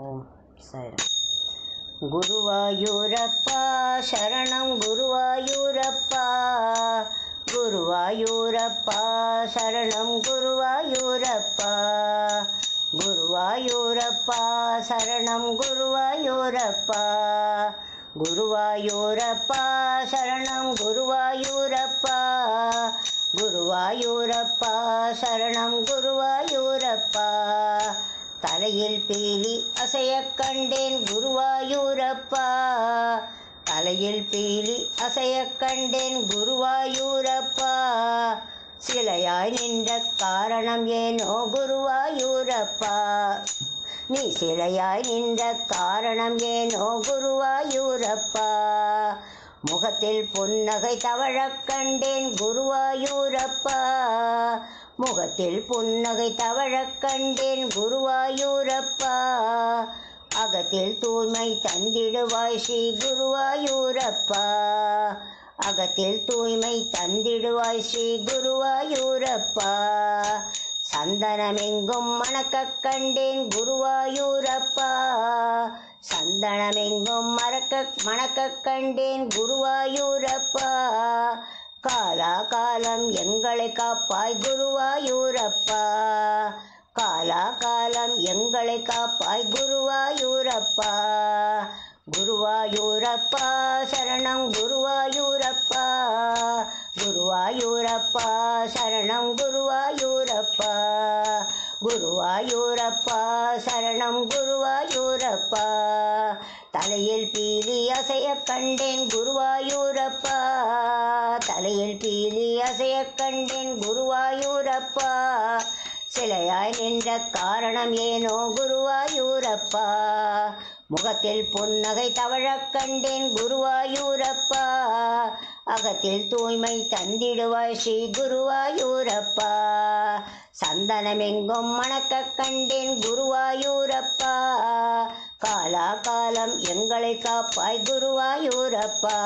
ஓம் சாய்ராம். குருவாயூரப்பா சரணம் குருவாயூரப்பா, குருவாயூரப்பா சரணம் குருவாயூரப்பா, குருவாயூரப்பா சரணம் குருவாயூரப்பா, குருவாயூரப்பா சரணம் குருவாயூரப்பா, குருவாயூரப்பா சரணம் குருவாயூரப்பா. தலையில் பீலி அசையக் கண்டேன் குருவாயூரப்பா, தலையில் பீலி அசையக் கண்டேன் குருவாயூரப்பா. சிலையாய் நின்ற காரணம் ஏனோ குருவாயூரப்பா, நீ சிலையாய் நின்ற காரணம் ஏனோ குருவாயூரப்பா. முகத்தில் புன்னகை தவழக் கண்டேன் குருவாயூரப்பா, முகத்தில் புன்னகை தவழக் கண்டேன் குருவாயூரப்பா. அகத்தில் தூய்மை தந்திடுவாய் ஸ்ரீ குருவாயூரப்பா, அகத்தில் தூய்மை தந்திடுவாய் ஸ்ரீ குருவாயூரப்பா. சந்தனமெங்கும் மணக்கக் கண்டேன் குருவாயூரப்பா, சந்தனமெங்கும் மணக்கக் கண்டேன் குருவாயூரப்பா. காலா காலம் எங்களை காப்பாய் குருவாயூரப்பா, காலா காலம் எங்களை காப்பாய் குருவாயூரப்பா. குருவாயூரப்பா சரணம் குருவாயூரப்பா, குருவாயூரப்பா சரணம் குருவாயூரப்பா, குருவாயூரப்பா சரணம் குருவாயூரப்பா. தலையில் பீலி அசையக் கண்டேன் குருவாயூரப்பா, தலையில் பீலி அசையக் கண்டேன் குருவாயூரப்பா. சிலையாய் நின்ற காரணம் ஏனோ குருவாயூரப்பா, முகத்தில் புன்னகை தவழக் கண்டேன் குருவாயூரப்பா. அகத்தில் தூய்மை தந்திடுவாய் ஸ்ரீ குருவாயூரப்பா. சந்தனமெங்கும் மணக்கக் கண்டேன் குருவாயூரப்பா, காலா காலம் எங்களை காப்பாய் குருவாயூரப்பா,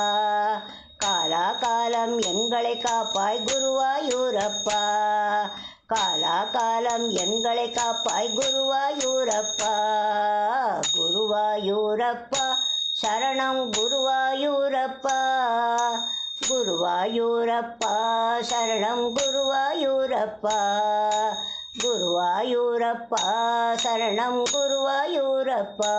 காலா காலம் எங்களை காப்பாய் குருவாயூரப்பா, காலா காலம் எங்களை காப்பாய் குருவாயூரப்பா. குருவாயூரப்பா சரணம் குருவாயூரப்பா, குருவாயூரப்பா சரணம் குருவாயூரப்பா, குருவாயூரப்பா சரணம் குருவாயூரப்பா.